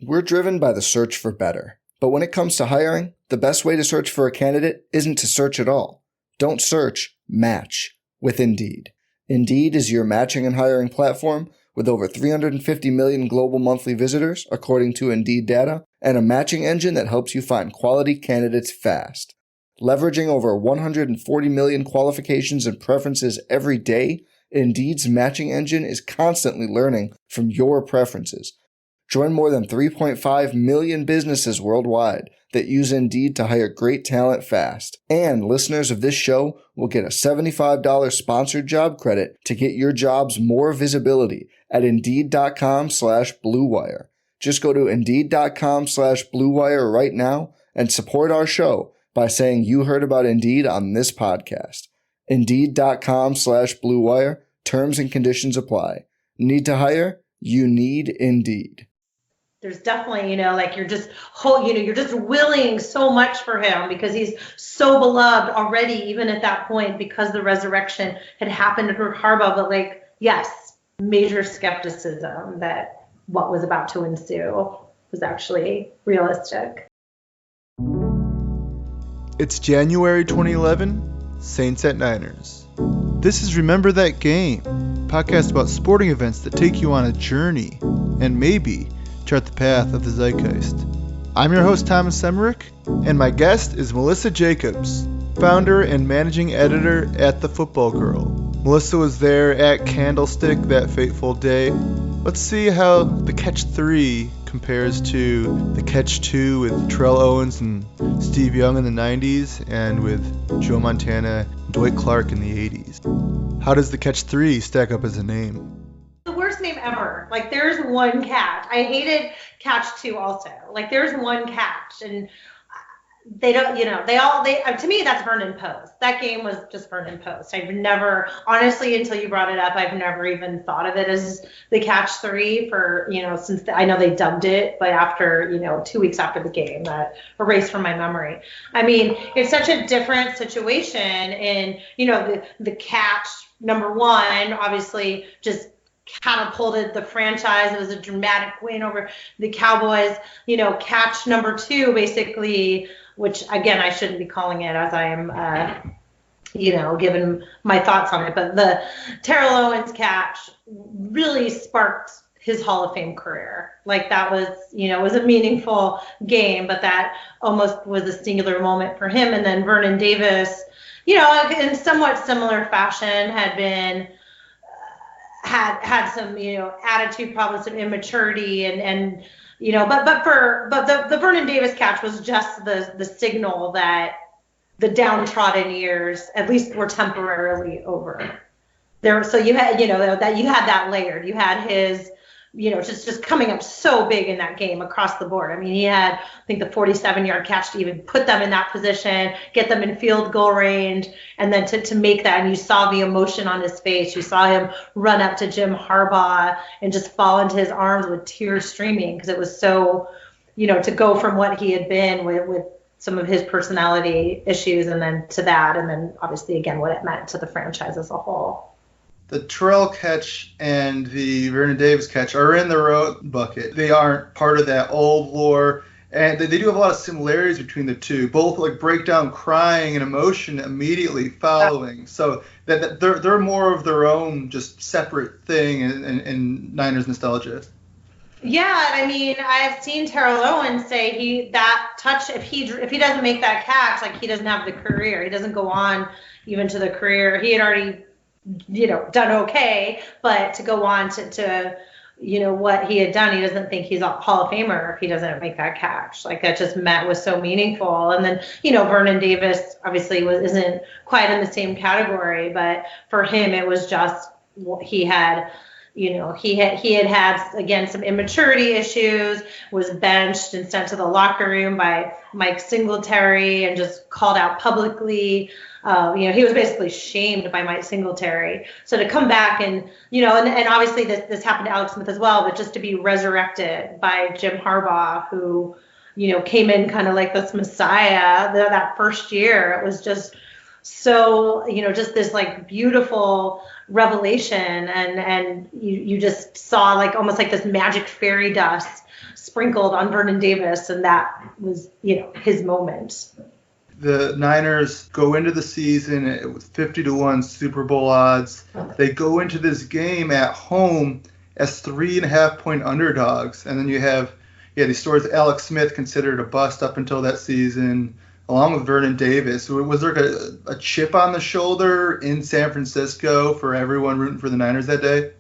We're driven by the search for better. But when it comes to hiring, the best way to search for a candidate isn't to search at all. Don't search, match with Indeed. Indeed is your matching and hiring platform with over 350 million global monthly visitors, according to Indeed data, and a matching engine that helps you find quality candidates fast. Leveraging over 140 million qualifications and preferences every day, Indeed's matching engine is constantly learning from your preferences. Join more than 3.5 million businesses worldwide that use Indeed to hire great talent fast. And listeners of this show will get a $75 sponsored job credit to get your jobs more visibility at Indeed.com/Blue Wire. Just go to Indeed.com/Blue Wire right now and support our show by saying you heard about Indeed on this podcast. Indeed.com/Blue Wire. Terms and conditions apply. Need to hire? You need Indeed. There's definitely, like you're just you're just willing so much for him because he's so beloved already, even at that point, because the resurrection had happened under Harbaugh. But yes, major skepticism that what was about to ensue was actually realistic. It's January 2011, Saints at Niners. This is Remember That Game, a podcast about sporting events that take you on a journey and maybe chart the path of the zeitgeist. I'm your host, Thomas Emerick, and my guest is Melissa Jacobs, founder and managing editor at The Football Girl. Melissa was there at Candlestick that fateful day. Let's see how the Catch 3 compares to the Catch 2 with Terrell Owens and Steve Young in the 90s and with Joe Montana and Dwight Clark in the 80s. How does the Catch 3 stack up as a name? The worst name ever. There's one catch. I hated Catch 2 also. There's one catch, and they don't, to me, that's Vernon Post. That game was just Vernon Post. I've never, honestly, until you brought it up, I've never even thought of it as the Catch 3 for, since I know they dubbed it, but after, 2 weeks after the game, that erased from my memory. I mean, it's such a different situation, and, the catch number one, obviously, just catapulted the franchise. It was a dramatic win over the Cowboys. Catch number 2, basically, which again, I shouldn't be calling it as I am, giving my thoughts on it. But the Terrell Owens catch really sparked his Hall of Fame career. That was, it was a meaningful game, but that almost was a singular moment for him. And then Vernon Davis, in somewhat similar fashion, had been had some attitude problems, some immaturity, and but the Vernon Davis catch was just the signal that the downtrodden years at least were temporarily over there. So you had that you had that layered. You had his just coming up so big in that game across the board. I mean, he had, I think, the 47-yard catch to even put them in that position, get them in field goal range, and then to make that. And you saw the emotion on his face. You saw him run up to Jim Harbaugh and just fall into his arms with tears streaming, because it was so, to go from what he had been with some of his personality issues and then to that, and then obviously, again, what it meant to the franchise as a whole. The Terrell catch and the Vernon Davis catch are in their own bucket. They aren't part of that old lore, and they do have a lot of similarities between the two. Both break down crying and emotion immediately following, so that they're more of their own, just separate thing in Niners nostalgia. Yeah, I mean, I've seen Terrell Owens say that touch, if he doesn't make that catch, he doesn't have the career. He doesn't go on even to the career. He had already done okay, but to go on to what he had done, he doesn't think he's a Hall of Famer if he doesn't make that catch. That just was so meaningful. And then, Vernon Davis obviously isn't quite in the same category, but for him, it was just, he had again some immaturity issues, was benched and sent to the locker room by Mike Singletary and just called out publicly. He was basically shamed by Mike Singletary. So to come back and obviously this happened to Alex Smith as well, but just to be resurrected by Jim Harbaugh, who, came in kind of like this messiah that first year, it was just so, just this like beautiful revelation, and you just saw like almost like this magic fairy dust sprinkled on Vernon Davis, and that was, his moment. The Niners go into the season with 50-1 Super Bowl odds. They go into this game at home as 3.5-point underdogs. And then you have these stories. Alex Smith considered a bust up until that season, along with Vernon Davis. Was there a chip on the shoulder in San Francisco for everyone rooting for the Niners that day?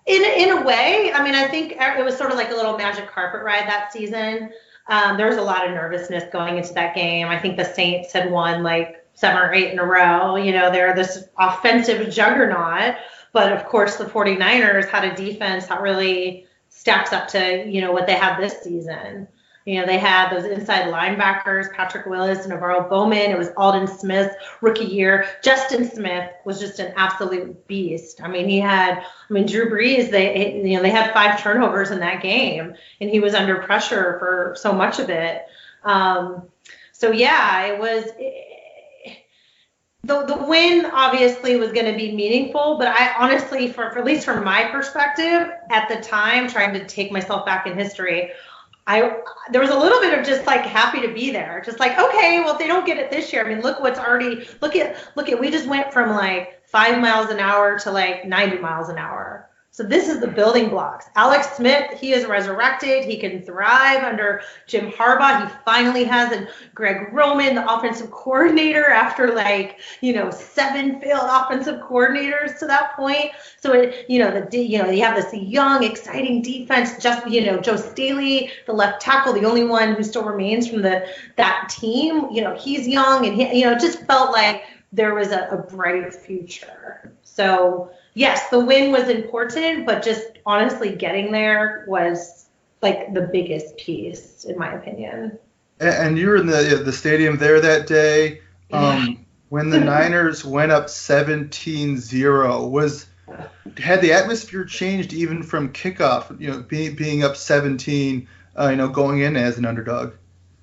In a way. I mean, I think it was sort of like a little magic carpet ride that season. There was a lot of nervousness going into that game. I think the Saints had won like 7 or 8 in a row. They're this offensive juggernaut. But, of course, the 49ers had a defense that really stacks up to, what they had this season. They had those inside linebackers, Patrick Willis and Navarro Bowman. It was Aldon Smith, rookie year. Justin Smith was just an absolute beast. I mean, Drew Brees, they had 5 turnovers in that game, and he was under pressure for so much of it. It was the win obviously was going to be meaningful, but I honestly, for at least from my perspective at the time, trying to take myself back in history, there was a little bit of just like happy to be there. Just like, okay, well, if they don't get it this year, I mean, look at, we just went from like 5 miles an hour to like 90 miles an hour. So this is the building blocks. Alex Smith, he is resurrected. He can thrive under Jim Harbaugh. He finally has a Greg Roman, the offensive coordinator, after 7 failed offensive coordinators to that point. So you have this young, exciting defense. Just Joe Staley, the left tackle, the only one who still remains from that team. He's young, and it just felt like there was a bright future. So yes, the win was important, but just honestly getting there was like the biggest piece, in my opinion. And you were in the stadium there that day when the Niners went up 17-0. Had the atmosphere changed even from kickoff? Being up 17, going in as an underdog.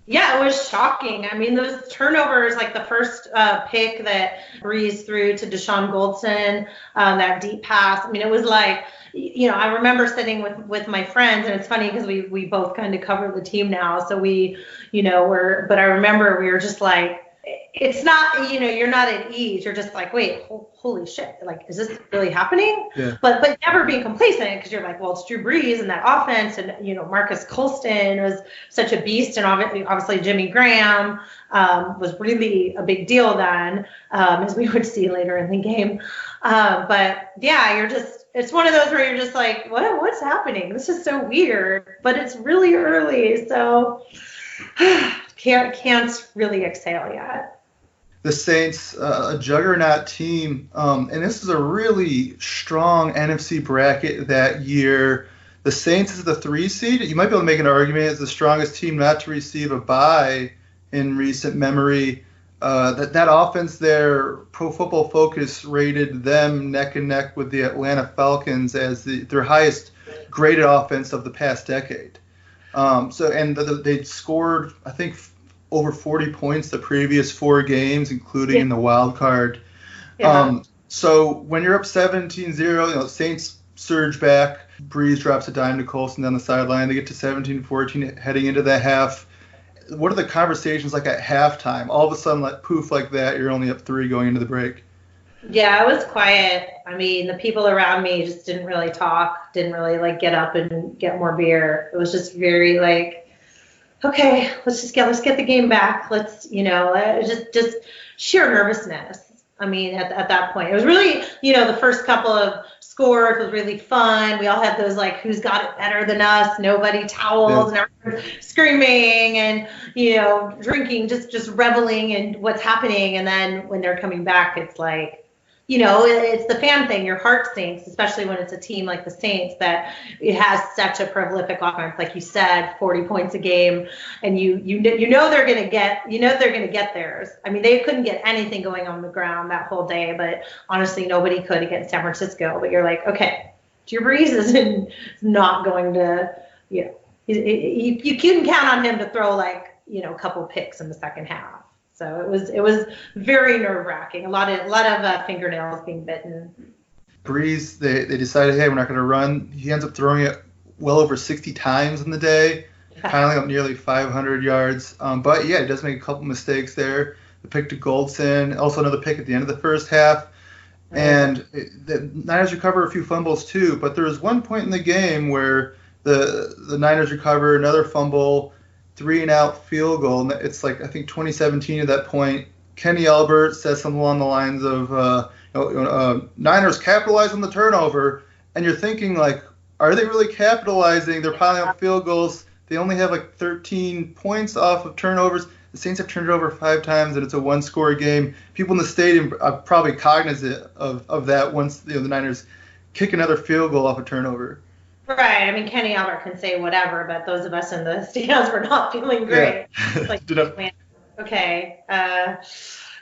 Yeah, it was shocking. I mean, those turnovers, like the first pick that Brees threw to Deshaun Goldson, that deep pass. I mean, it was like, I remember sitting with my friends, and it's funny because we both kind of cover the team now. So but I remember we were just like, it's not, you're not at ease. You're just like, wait, holy shit. Like, is this really happening? Yeah. But never being complacent, because you're like, well, it's Drew Brees and that offense, and, Marcus Colston was such a beast. And obviously Jimmy Graham was really a big deal then, as we would see later in the game. But yeah, it's one of those where you're just like, what's happening? This is so weird, but it's really early. So can't really exhale yet. The Saints, a juggernaut team, and this is a really strong NFC bracket that year. The Saints is the 3 seed. You might be able to make an argument it's the strongest team not to receive a bye in recent memory. That offense there, Pro Football Focus rated them neck and neck with the Atlanta Falcons as their highest graded offense of the past decade. They'd scored, I think, over 40 points the previous 4 games, including in the wild card. Yeah. So when you're up 17-0, Saints surge back. Brees drops a dime to Colston down the sideline. They get to 17-14 heading into the half. What are the conversations like at halftime? All of a sudden, like poof, like that, you're only up 3 going into the break. Yeah, it was quiet. I mean, the people around me just didn't really talk, didn't really get up and get more beer. It was just very okay, let's get the game back. Let's, just sheer nervousness. I mean, at that point, it was really, the first couple of scores was really fun. We all had those who's got it better than us, nobody towels, and everyone screaming and, drinking, just reveling in what's happening. And then when they're coming back, it's like, it's the fan thing. Your heart sinks, especially when it's a team like the Saints that it has such a prolific offense, like you said, 40 points a game, and they're gonna get theirs. I mean, they couldn't get anything going on the ground that whole day, but honestly, nobody could against San Francisco. But you're like, okay, Drew Brees is not going to, you can count on him to throw a couple picks in the second half. So it was very nerve wracking. A lot of fingernails being bitten. Brees, they decided, hey, we're not going to run. He ends up throwing it well over 60 times in the day, piling up nearly 500 yards. But yeah, he does make a couple mistakes there. The pick to Goldson, also another pick at the end of the first half. And the Niners recover a few fumbles too, but there was one point in the game where the Niners recover another fumble, 3-and-out field goal. And it's like, I think 2017 at that point. Kenny Albert says something along the lines of, Niners capitalize on the turnover. And you're thinking, like, are they really capitalizing? They're piling up field goals. They only have like 13 points off of turnovers. The Saints have turned it over 5 times, and it's a one-score game. People in the stadium are probably cognizant of that once the Niners kick another field goal off a turnover. Right. I mean, Kenny Albert can say whatever, but those of us in the stands were not feeling great. Yeah. Like, okay.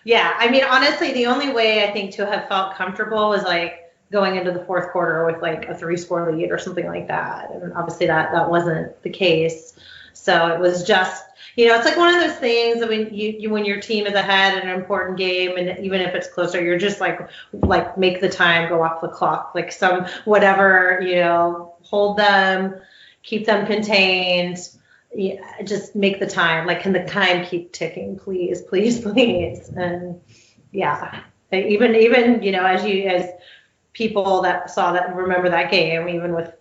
Yeah. I mean, honestly, the only way I think to have felt comfortable was like going into the fourth quarter with like a 3-score lead or something like that. And obviously that wasn't the case. So it was just, it's like one of those things that when your team is ahead in an important game, and even if it's closer, you're just like make the time go off the clock, like some whatever, hold them, keep them contained, just make the time. Like, can the time keep ticking, please, please, please? And yeah, even as people that saw that remember that game, even with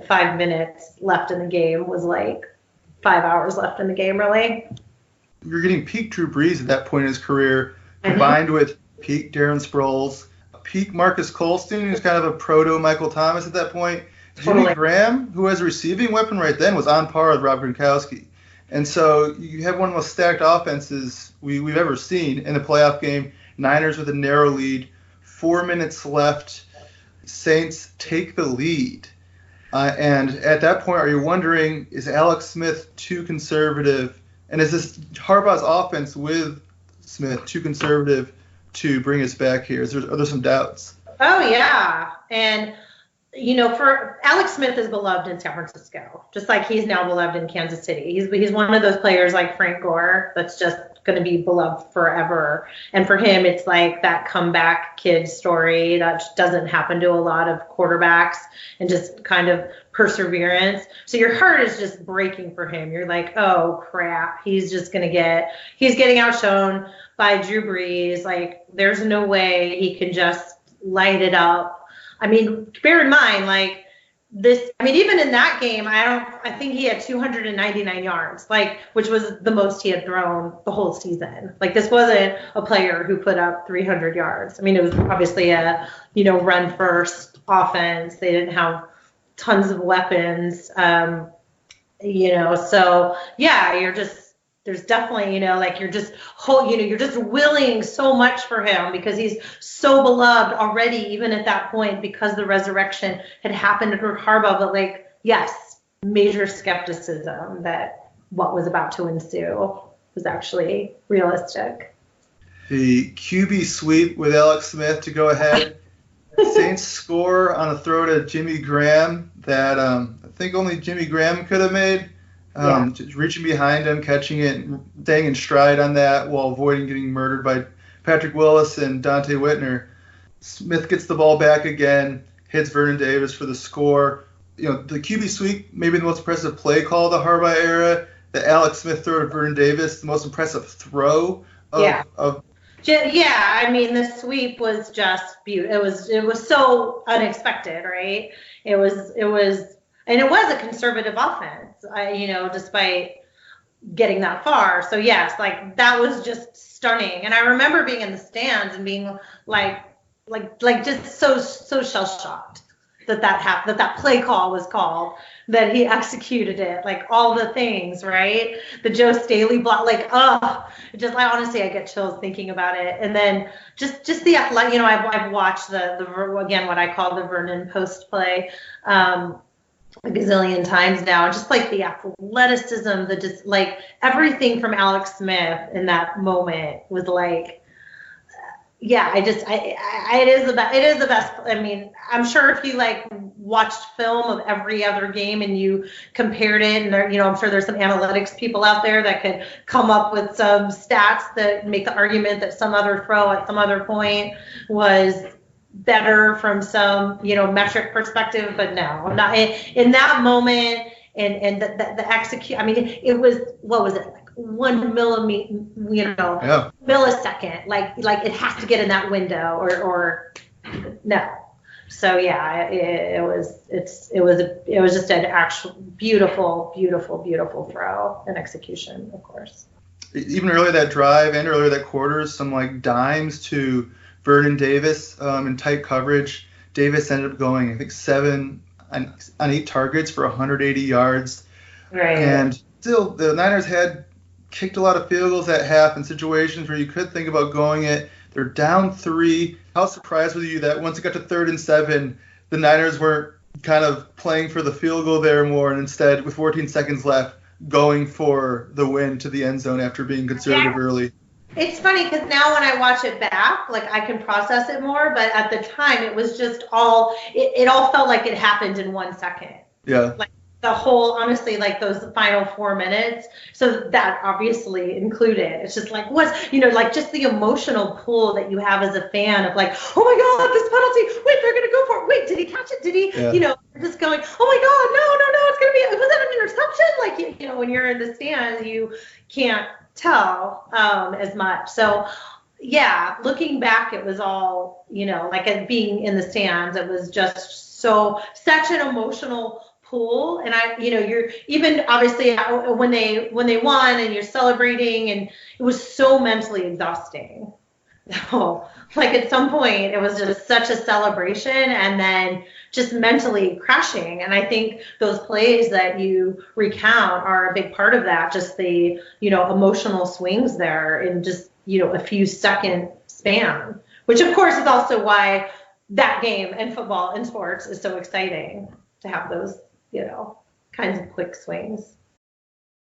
5 minutes left in the game was like 5 hours left in the game, really. You're getting peak Drew Brees at that point in his career, combined with peak Darren Sproles, peak Marcus Colston, who's kind of a proto Michael Thomas at that point. Totally. Jimmy Graham, who has a receiving weapon right then, was on par with Rob Gronkowski. And so you have one of the most stacked offenses we've ever seen in a playoff game. Niners with a narrow lead, 4 minutes left. Saints take the lead. And at that point, are you wondering, is Alex Smith too conservative? And is this Harbaugh's offense with Smith too conservative to bring us back here? Are there some doubts? Oh, yeah. And, for Alex Smith is beloved in San Francisco, just like he's now beloved in Kansas City. He's one of those players like Frank Gore that's just going to be beloved forever. And for him, it's like that comeback kid story that doesn't happen to a lot of quarterbacks, and just kind of perseverance. So your heart is just breaking for him. You're like, oh crap, he's getting outshone by Drew Brees. Like, there's no way he can just light it up. I mean, bear in mind, like, even in that game, I think he had 299 yards, which was the most he had thrown the whole season. Like, this wasn't a player who put up 300 yards. I mean, it was obviously a, run first offense. They didn't have tons of weapons, so yeah, there's definitely, you're just willing so much for him because he's so beloved already, even at that point, because the resurrection had happened under Harbaugh. But yes, major skepticism that what was about to ensue was actually realistic. The QB sweep with Alex Smith to go ahead. Saints score on a throw to Jimmy Graham that I think only Jimmy Graham could have made. Just reaching behind him, catching it, staying in stride on that while avoiding getting murdered by Patrick Willis and Dante Whitner. Smith gets the ball back again, hits Vernon Davis for the score. The QB sweep, maybe the most impressive play call of the Harbaugh era. The Alex Smith throw to Vernon Davis, the most impressive throw of I mean, the sweep was just beautiful. It was so unexpected, right? It was, and it was a conservative offense, despite getting that far. So yes, that was just stunning. And I remember being in the stands and being like just so shell shocked that play call was called, that he executed it, all the things, right? The Joe Staley block, honestly, I get chills thinking about it. And then just the athletic, I've watched the again, what I call the Vernon post play, a gazillion times now, just the athleticism, everything from Alex Smith in that moment was it is the best. I mean, I'm sure if you watched film of every other game and you compared it, and there, I'm sure there's some analytics people out there that could come up with some stats that make the argument that some other throw at some other point was better from some, metric perspective, but no, not in that moment. And the execute, I mean, it was, what was it? Like 1 millimeter, millisecond, like it has to get in that window or no. So yeah, it was just an actual beautiful throw and execution, of course. Even earlier that drive and earlier that quarter, some like dimes to Vernon Davis in tight coverage. Davis ended up going, I think, 7 on 8 targets for 180 yards. Right. And still, the Niners had kicked a lot of field goals at half in situations where you could think about going it. They're down 3. How surprised were you that once it got to 3rd and 7, the Niners weren't kind of playing for the field goal there more, and instead, with 14 seconds left, going for the win to the end zone after being conservative early? It's funny because now when I watch it back, like I can process it more, but at the time it was just it all felt like it happened in 1 second. Yeah. Like the whole, honestly, like those final 4 minutes. So that obviously included. It's just like, like just the emotional pull that you have as a fan of like, oh my God, this penalty, wait, they're going to go for it. Wait, did he catch it? Did he, just going, oh my God, no, it's going to be, was that an interception? Like, when you're in the stands, you can't tell as much. So yeah, looking back, it was all, like as being in the stands, it was just such an emotional pool. And you're even obviously when they won and you're celebrating, and it was so mentally exhausting. So like at some point it was just such a celebration and then just mentally crashing. And I think those plays that you recount are a big part of that, just the, emotional swings there in just, a few second span, which of course is also why that game and football and sports is so exciting to have those, kinds of quick swings.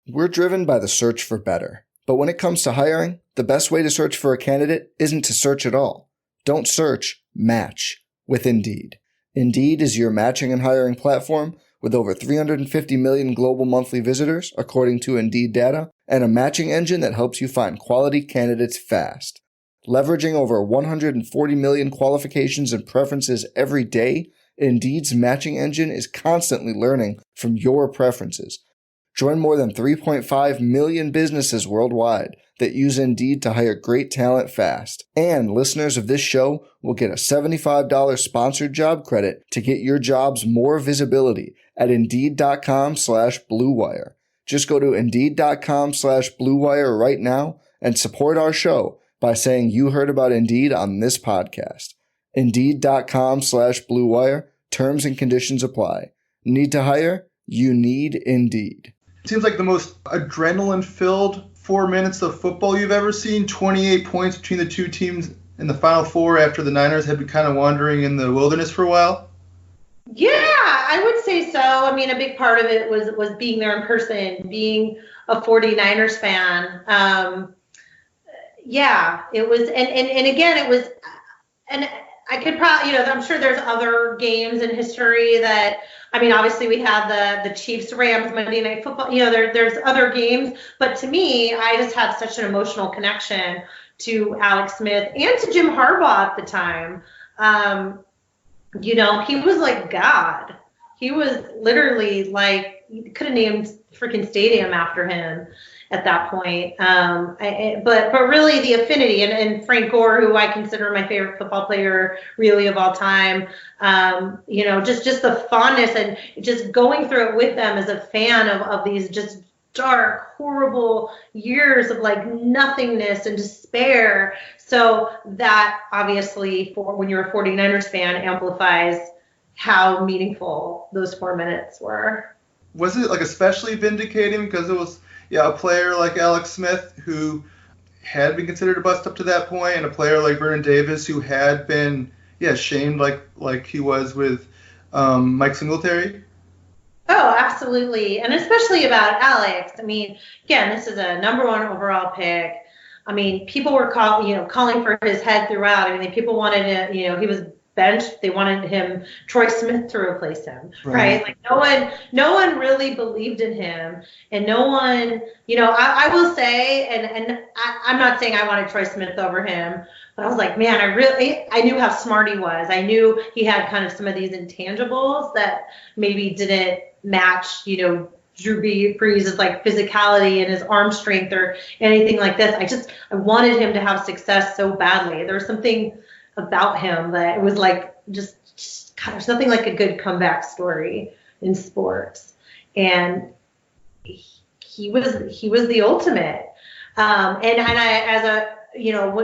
We're driven by the search for better. But when it comes to hiring, the best way to search for a candidate isn't to search at all. Don't search, match with Indeed. Indeed is your matching and hiring platform with over 350 million global monthly visitors, according to Indeed data, and a matching engine that helps you find quality candidates fast. Leveraging over 140 million qualifications and preferences every day, Indeed's matching engine is constantly learning from your preferences. Join more than 3.5 million businesses worldwide that use Indeed to hire great talent fast. And listeners of this show will get a $75 sponsored job credit to get your jobs more visibility at Indeed.com/Blue Wire. Just go to Indeed.com/Blue Wire right now and support our show by saying you heard about Indeed on this podcast. Indeed.com/Blue Wire. Terms and conditions apply. Need to hire? You need Indeed. Seems like the most adrenaline-filled 4 minutes of football you've ever seen. 28 points between the two teams in the Final Four after the Niners had been kind of wandering in the wilderness for a while. Yeah, I would say so. I mean, a big part of it was being there in person, being a 49ers fan. Yeah, it was, and again, it was, and I could probably, I'm sure there's other games in history that, I mean, obviously we had the Chiefs-Rams Monday Night Football, there's other games, but to me, I just had such an emotional connection to Alex Smith and to Jim Harbaugh at the time. He was like God. He was literally like, you could have named freaking stadium after him at that point. But really the affinity and Frank Gore, who I consider my favorite football player really of all time, just the fondness and just going through it with them as a fan of these just dark, horrible years of like nothingness and despair. So that obviously for when you're a 49ers fan amplifies how meaningful those 4 minutes were. Was it like especially vindicating because it was a player like Alex Smith who had been considered a bust up to that point, and a player like Vernon Davis who had been shamed like he was with Mike Singletary? Oh, absolutely. And especially about Alex. I mean, again, this is a number 1 overall pick. I mean, people were calling for his head throughout. I mean, people wanted to, he was benched. They wanted Troy Smith to replace him, right? Like no one really believed in him, and no one, I will say, and I'm not saying I wanted Troy Smith over him, but I was like, man, I knew how smart he was. I knew he had kind of some of these intangibles that maybe didn't match, Drew Brees' like physicality and his arm strength or anything like this. I wanted him to have success so badly. There was something about him that it was like just God, there's nothing like a good comeback story in sports, and he was the ultimate. And I, as a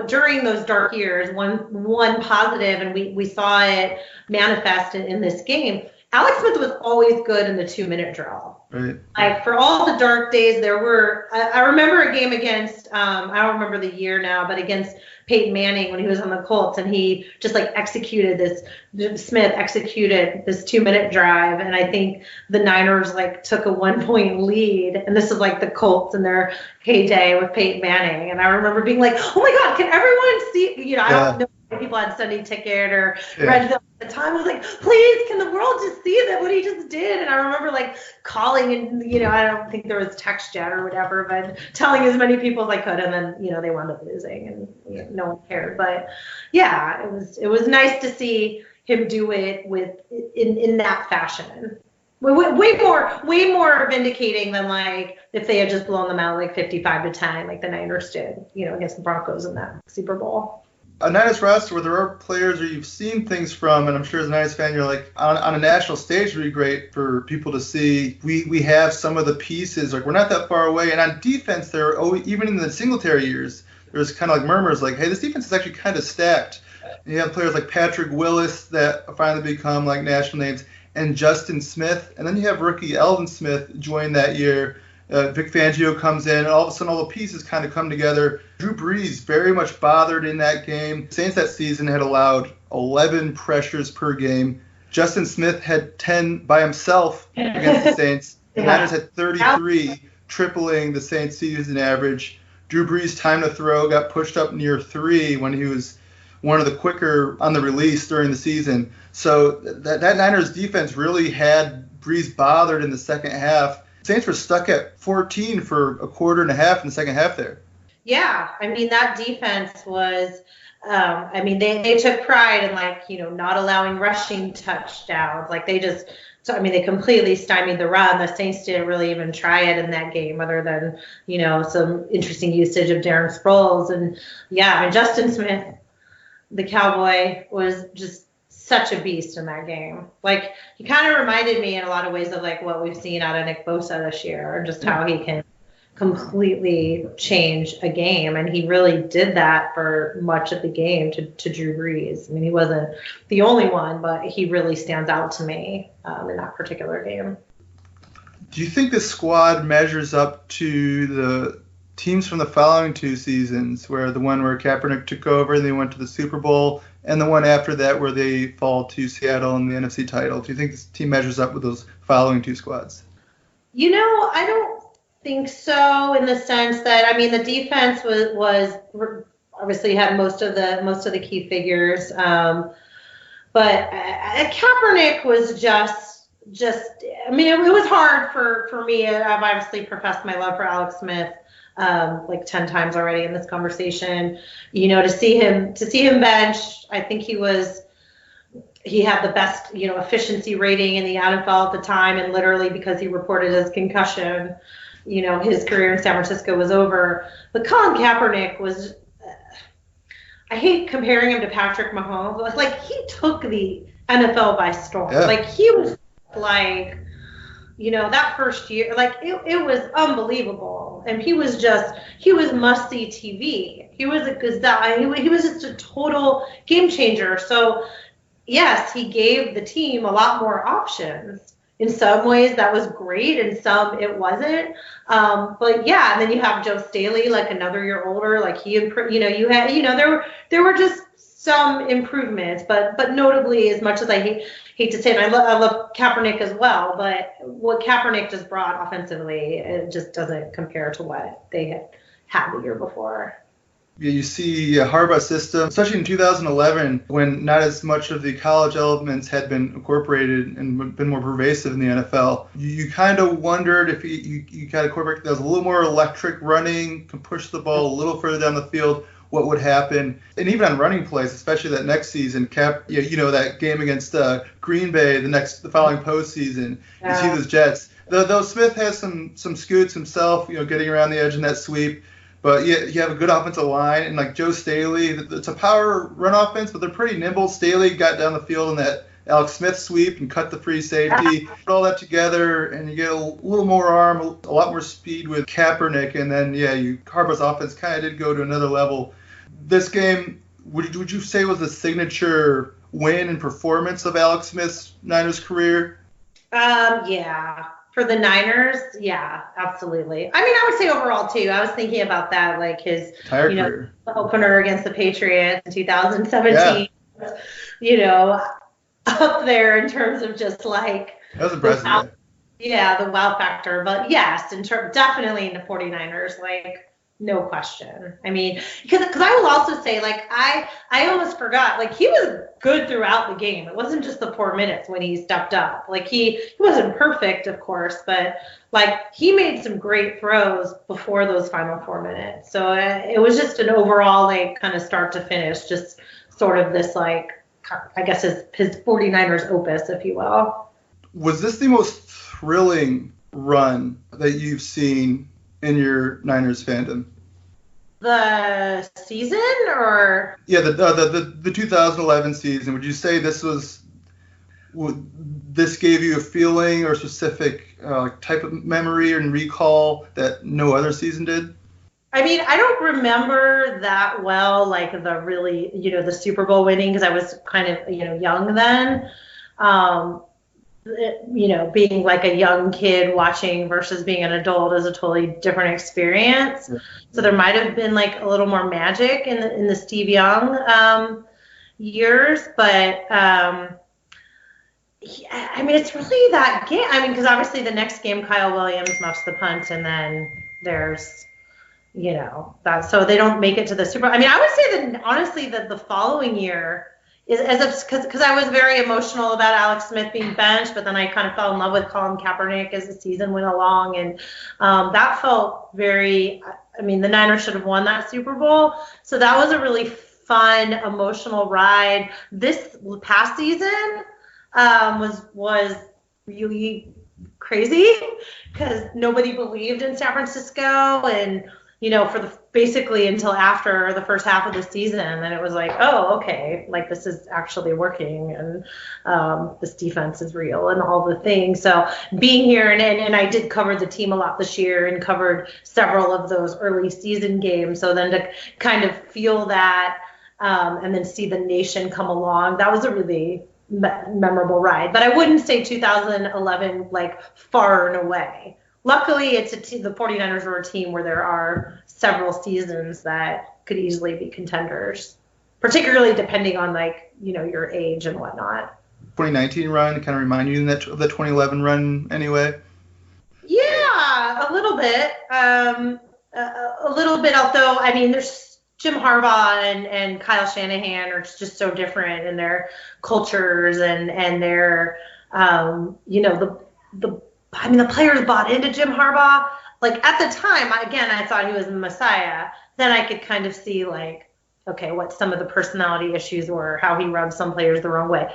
during those dark years, one positive, and we saw it manifest in this game. Alex Smith was always good in the 2-minute drill. Right. Like for all the dark days, there were. I remember a game against. I don't remember the year now, but against Peyton Manning when he was on the Colts, and he just like Smith executed this 2-minute drive, and I think the Niners like took a 1-point lead, and this is like the Colts in their heyday with Peyton Manning, and I remember being like, oh my God, can everyone see? I don't know if people had Sunday Ticket or read them at the time. I was like, please, can the world just see that what he just did? And I remember like calling and I don't think there was text yet or whatever, but telling as many people as I could, and then they wound up losing, and no one cared. But yeah, it was nice to see him do it in that fashion. Way more vindicating than like if they had just blown them out like 55-10, like the Niners did, against the Broncos in that Super Bowl. A Niners roster where there are players or you've seen things from, and I'm sure as a Niners fan you're like, on a national stage it would be great for people to see. We have some of the pieces, like we're not that far away. And on defense, even in the Singletary years, there's kind of like murmurs like, hey, this defense is actually kind of stacked. And you have players like Patrick Willis that finally become like national names, and Justin Smith. And then you have rookie Elvin Smith join that year. Vic Fangio comes in, and all of a sudden all the pieces kind of come together. Drew Brees very much bothered in that game. Saints that season had allowed 11 pressures per game. Justin Smith had 10 by himself against the Saints. The Niners had 33, tripling the Saints' season average. Drew Brees' time to throw got pushed up near 3 when he was one of the quicker on the release during the season. So that Niners defense really had Brees bothered in the second half. Saints were stuck at 14 for a quarter and a half in the second half there. Yeah, I mean, that defense was, they took pride in not allowing rushing touchdowns. Like they completely stymied the run. The Saints didn't really even try it in that game other than, some interesting usage of Darren Sproles. And Justin Smith, the Cowboy, was just such a beast in that game. Like he kind of reminded me in a lot of ways of like what we've seen out of Nick Bosa this year, and just how he can completely change a game. And he really did that for much of the game to Drew Brees. I mean, he wasn't the only one, but he really stands out to me in that particular game. Do you think this squad measures up to the teams from the following 2 seasons, where the one where Kaepernick took over and they went to the Super Bowl, and the one after that where they fall to Seattle in the NFC title? Do you think this team measures up with those following 2 squads? I don't think so, in the sense that, the defense was obviously had most of the key figures, but Kaepernick was just it was hard for me. I've obviously professed my love for Alex Smith like 10 times already in this conversation. To see him benched, I think he had the best, efficiency rating in the NFL at the time, and literally because he reported his concussion, his career in San Francisco was over. But Colin Kaepernick was, I hate comparing him to Patrick Mahomes, but like he took the NFL by storm. Yeah. Like he was like, that first year, like it was unbelievable. And he was must-see TV. He was a gazelle. He was just a total game changer. So yes, he gave the team a lot more options. In some ways that was great, in some it wasn't. But yeah, and then you have Joe Staley, like another year older, like he improved. There were just some improvements, but notably, as much as I hate to say it, I love Kaepernick as well, but what Kaepernick just brought offensively, it just doesn't compare to what they had the year before. You see Harbaugh's system, especially in 2011, when not as much of the college elements had been incorporated and been more pervasive in the NFL. You kind of wondered if you got a quarterback that was a little more electric running, can push the ball a little further down the field, what would happen. And even on running plays, especially that next season, that game against Green Bay, the following postseason, you see those Jets. Though Smith has some scoots himself, getting around the edge in that sweep. But you have a good offensive line, and like Joe Staley, it's a power run offense, but they're pretty nimble. Staley got down the field in that Alex Smith sweep and cut the free safety. Put all that together, and you get a little more arm, a lot more speed with Kaepernick, and then Harbaugh's offense kind of did go to another level. This game, would you say was the signature win and performance of Alex Smith's Niners career? Yeah. For the Niners, yeah, absolutely. I mean, I would say overall too. I was thinking about that, like his career. The opener against the Patriots in 2017. Up there in terms of just like that was impressive. The wow factor. But yes, definitely in the 49ers, like no question. I mean, because I will also say, like, I almost forgot, like, he was good throughout the game. It wasn't just the 4 minutes when he stepped up. Like, he wasn't perfect, of course, but like he made some great throws before those final 4 minutes. So it was just an overall, like, kind of start to finish, just sort of this, like, I guess his 49ers opus, if you will. Was this the most thrilling run that you've seen in your Niners fandom? The season, or? Yeah, the 2011 season. Would you say this gave you a feeling or specific type of memory and recall that no other season did? I mean, I don't remember that well, like the really, the Super Bowl winning, because I was kind of, young then. Being like a young kid watching versus being an adult is a totally different experience. Yeah. So there might have been like a little more magic in the Steve Young years, but I mean, it's really that game. I mean, because obviously the next game, Kyle Williams muffs the punt, and then there's, that. So they don't make it to the Super Bowl. I mean, I would say that honestly that the following year, because I was very emotional about Alex Smith being benched, but then I kind of fell in love with Colin Kaepernick as the season went along, and that felt very. I mean, the Niners should have won that Super Bowl, so that was a really fun, emotional ride. This past season was really crazy because nobody believed in San Francisco, and for basically until after the first half of the season, and it was like, oh, okay, like this is actually working, and this defense is real, and all the things. So being here, and I did cover the team a lot this year, and covered several of those early season games. So then to kind of feel that, and then see the nation come along, that was a really memorable ride. But I wouldn't say 2011 like far and away. Luckily, the 49ers are a team where there are several seasons that could easily be contenders, particularly depending on your age and whatnot. 2019 run kind of remind you of the 2011 run anyway? Yeah, a little bit. Although, I mean, there's Jim Harbaugh and Kyle Shanahan are just so different in their cultures and their, the players bought into Jim Harbaugh. Like at the time, I thought he was the Messiah. Then I could kind of see like, okay, what some of the personality issues were, how he rubbed some players the wrong way.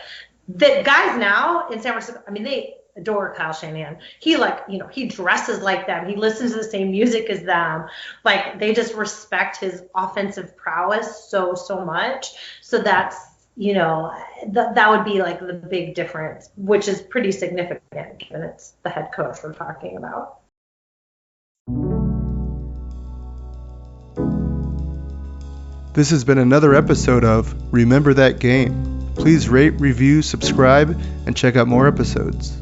The guys now in San Francisco, I mean, they adore Kyle Shanahan. He he dresses like them. He listens to the same music as them. Like they just respect his offensive prowess so much. So that's, that would be like the big difference, which is pretty significant given it's the head coach we're talking about. This has been another episode of Remember That Game. Please rate, review, subscribe, and check out more episodes.